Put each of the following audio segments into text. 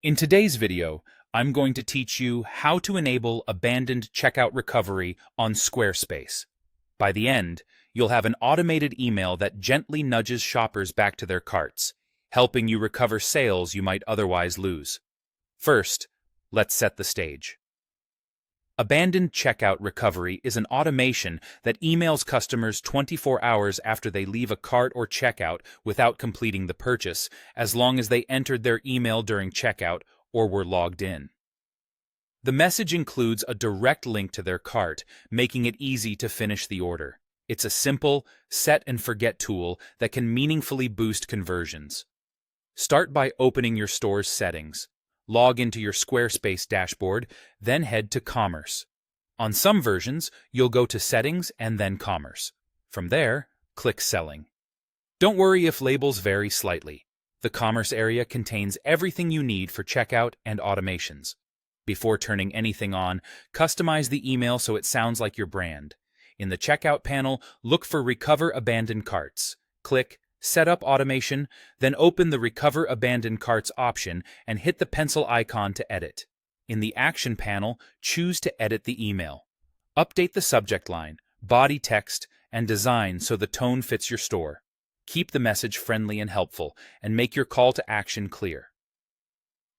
In today's video, I'm going to teach you how to enable abandoned checkout recovery on Squarespace. By the end, you'll have an automated email that gently nudges shoppers back to their carts, helping you recover sales you might otherwise lose. First, let's set the stage. Abandoned checkout recovery is an automation that emails customers 24 hours after they leave a cart or checkout without completing the purchase, as long as they entered their email during checkout or were logged in. The message includes a direct link to their cart, making it easy to finish the order. It's a simple, set-and-forget tool that can meaningfully boost conversions. Start by opening your store's settings. Log into your Squarespace dashboard, then head to Commerce. On some versions, you'll go to Settings and then Commerce. From there, click Selling. Don't worry if labels vary slightly. The Commerce area contains everything you need for checkout and automations. Before turning anything on, customize the email so it sounds like your brand. In the Checkout panel, look for Recover Abandoned Carts. Click Set up automation, then open the Recover Abandoned Carts option and hit the pencil icon to edit. In the Action panel, choose to edit the email. Update the subject line, body text, and design so the tone fits your store. Keep the message friendly and helpful, and make your call to action clear.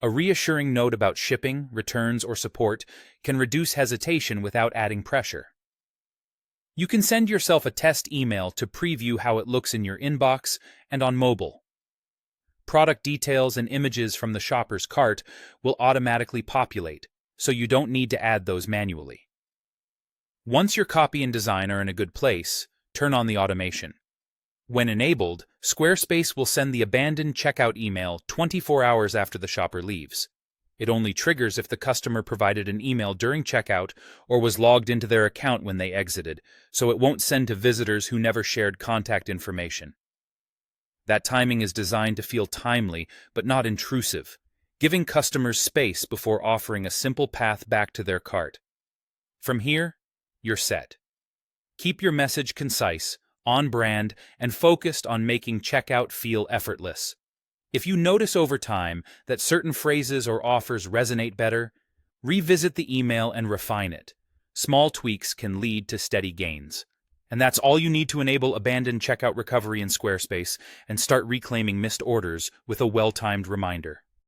A reassuring note about shipping, returns, or support can reduce hesitation without adding pressure. You can send yourself a test email to preview how it looks in your inbox and on mobile. Product details and images from the shopper's cart will automatically populate, so you don't need to add those manually. Once your copy and design are in a good place, turn on the automation. When enabled, Squarespace will send the abandoned checkout email 24 hours after the shopper leaves. It only triggers if the customer provided an email during checkout or was logged into their account when they exited, so it won't send to visitors who never shared contact information. That timing is designed to feel timely but not intrusive, giving customers space before offering a simple path back to their cart. From here, you're set. Keep your message concise, on brand, and focused on making checkout feel effortless. If you notice over time that certain phrases or offers resonate better, revisit the email and refine it. Small tweaks can lead to steady gains. And that's all you need to enable abandoned checkout recovery in Squarespace and start reclaiming missed orders with a well-timed reminder.